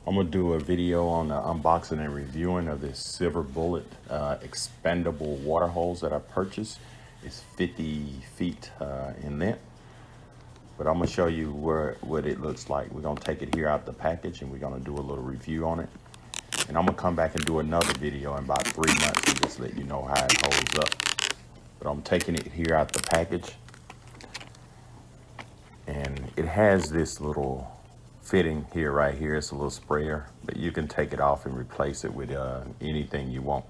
I'm gonna do a video on the unboxing and reviewing of this silver bullet expandable water hose that I purchased. It's 50 feet in length, but I'm gonna show you what it looks like. We're gonna take it here out the package and we're gonna do a little review on it. And I'm gonna come back and do another video in about 3 months and just let you know how it holds up. But I'm taking it here out the package, and it has this little fitting here, right here. It's a little sprayer, but you can take it off and replace it with anything you want.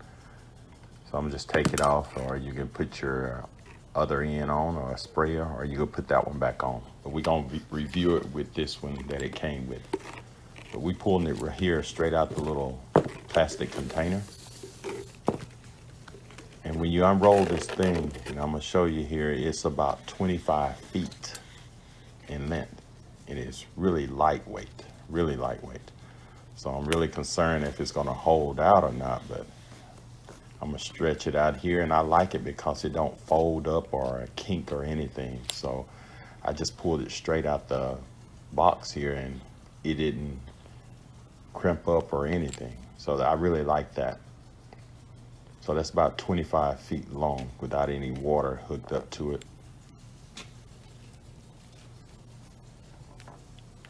So I'm just take it off, or you can put your other end on, or a sprayer, or you can put that one back on. But we're gonna review it with this one that it came with. But we pulling it right here straight out the little plastic container. And when you unroll this thing, and I'm gonna show you here, it's about 25 feet in length. It is really lightweight, really lightweight. So I'm really concerned if it's gonna hold out or not, but I'm gonna stretch it out here, and I like it because it don't fold up or kink or anything. So I just pulled it straight out the box here, and it didn't crimp up or anything. So I really like that. So that's about 25 feet long without any water hooked up to it.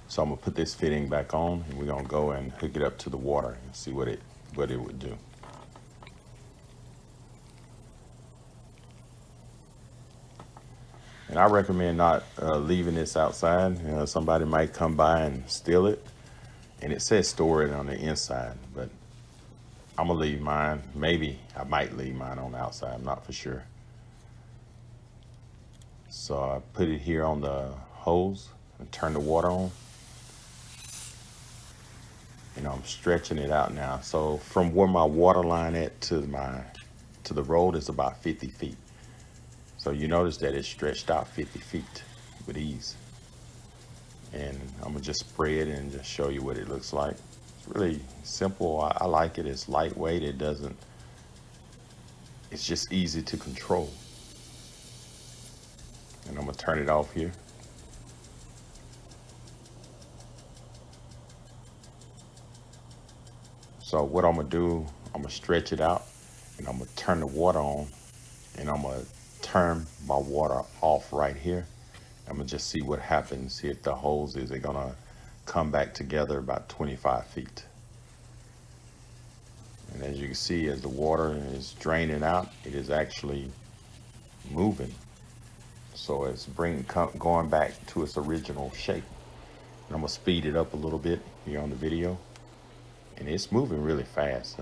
So I'm gonna put this fitting back on, and we're gonna go and hook it up to the water and see what it would do. And I recommend not leaving this outside. You know, somebody might come by and steal it. And it says store it on the inside, but I'm gonna leave mine. Maybe I might leave mine on the outside, I'm not for sure. So I put it here on the hose and turn the water on. And I'm stretching it out now. So from where my water line at to the road is about 50 feet. So you notice that it's stretched out 50 feet with ease. And I'm gonna just spray it and just show you what it looks like. It's really simple. I like it. It's lightweight. It's just easy to control. And I'm gonna turn it off here. So what I'm gonna do, I'm gonna stretch it out, and I'm gonna turn the water on, and I'm gonna turn my water off right here. I'm gonna just see what happens, see if the hoses are gonna come back together about 25 feet. And as you can see, as the water is draining out, it is actually moving. So it's going back to its original shape. And I'm gonna speed it up a little bit here on the video. And it's moving really fast.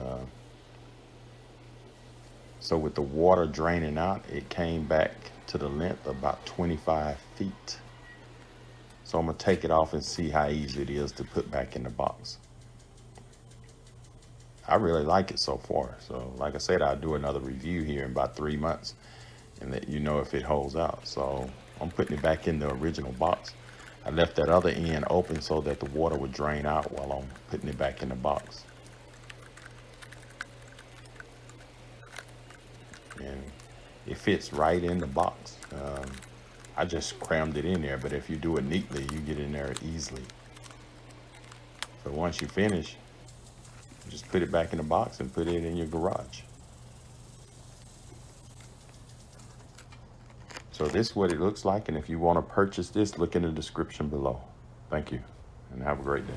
So with the water draining out, it came back to the length of about 25 feet. So I'm gonna take it off and see how easy it is to put back in the box. I really like it so far. So like I said, I'll do another review here in about 3 months and let you know if it holds out. So I'm putting it back in the original box. I left that other end open so that the water would drain out while I'm putting it back in the box. And it fits right in the box. I just crammed it in there, but if you do it neatly, you get in there easily. So once you finish, just put it back in the box and put it in your garage. So this is what it looks like, and if you want to purchase this, look in the description below. Thank you, and have a great day.